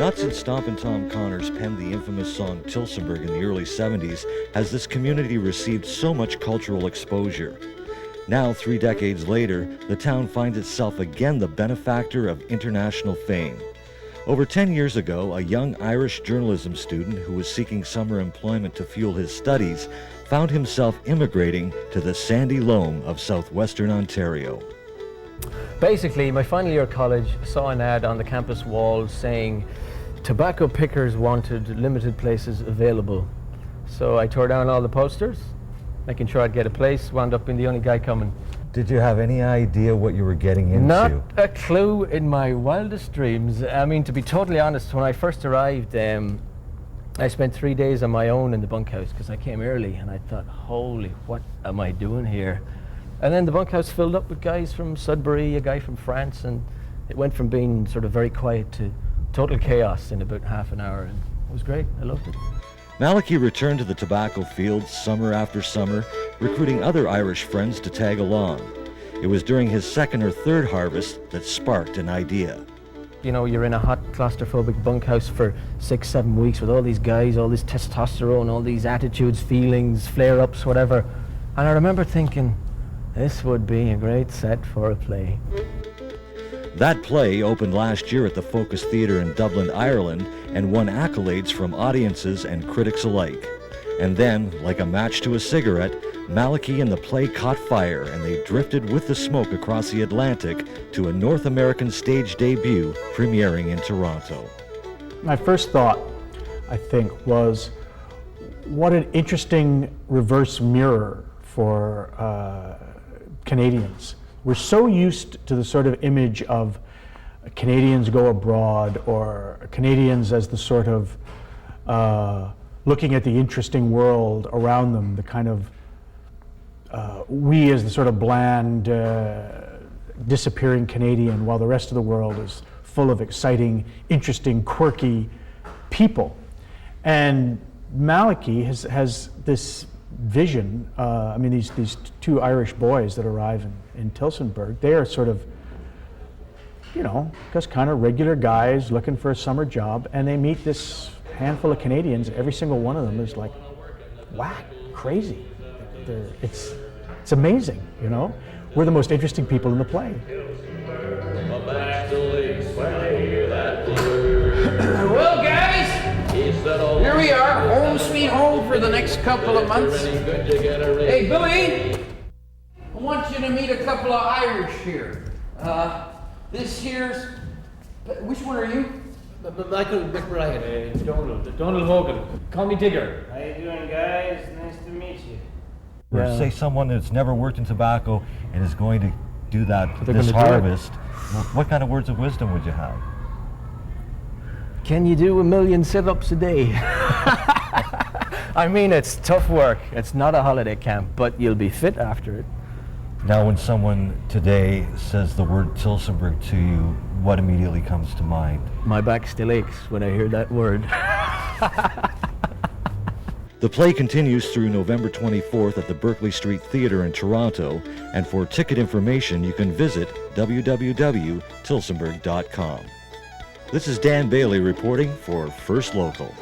Not since Stompin' Tom Connors penned the infamous song Tillsonburg in the early 70s has this community received so much cultural exposure. Now, 3 decades later, the town finds itself again the benefactor of international fame. Over 10 years ago, a young Irish journalism student who was seeking summer employment to fuel his studies found himself immigrating to the sandy loam of Southwestern Ontario. Basically, my final year of college saw an ad on the campus wall saying tobacco pickers wanted, limited places available. So I tore down all the posters, making sure I'd get a place, wound up being the only guy coming. Did you have any idea what you were getting into? Not a clue in my wildest dreams. I mean, to be totally honest, when I first arrived, I spent 3 days on my own in the bunkhouse because I came early and I thought, holy, what am I doing here? And then the bunkhouse filled up with guys from Sudbury, a guy from France, and it went from being sort of very quiet to total chaos in about half an hour, and it was great. I loved it. Malachy returned to the tobacco fields summer after summer, recruiting other Irish friends to tag along. It was during his second or third harvest that sparked an idea. You know, you're in a hot, claustrophobic bunkhouse for 6-7 weeks with all these guys, all this testosterone, all these attitudes, feelings, flare-ups, whatever. And I remember thinking, this would be a great set for a play. That play opened last year at the Focus Theatre in Dublin, Ireland, and won accolades from audiences and critics alike. And then, like a match to a cigarette, Malachy and the play caught fire, and they drifted with the smoke across the Atlantic to a North American stage debut premiering in Toronto. My first thought, I think, was what an interesting reverse mirror for Canadians. We're so used to the sort of image of Canadians go abroad, or Canadians as the sort of looking at the interesting world around them, the kind of we as the sort of bland disappearing Canadian, while the rest of the world is full of exciting, interesting, quirky people. And Malachy has this vision. I mean, these 2 Irish boys that arrive in Tillsonburg, they are sort of, you know, just kind of regular guys looking for a summer job, and they meet this handful of Canadians. Every single one of them is like whack, crazy. It's amazing, you know. We're the most interesting people in the play. Well, guys, here we are, home sweet home for the next couple of months. Hey, Billy, I want you to meet a couple of Irish here. This here's, which one are you? Michael McBride. Donald Hogan. Call me Digger. How you doing, guys? Nice to meet you. Or Yeah. say someone that's never worked in tobacco and is going to do that They're this gonna do it. harvest, what kind of words of wisdom would you have? Can you do 1,000,000 sit-ups a day? I mean, it's tough work. It's not a holiday camp, but you'll be fit after it. Now, when someone today says the word Tillsonburg to you, what immediately comes to mind? My back still aches when I hear that word. The play continues through November 24th at the Berkeley Street Theatre in Toronto, and for ticket information you can visit www.tillsonburg.com. This is Dan Bailey reporting for First Local.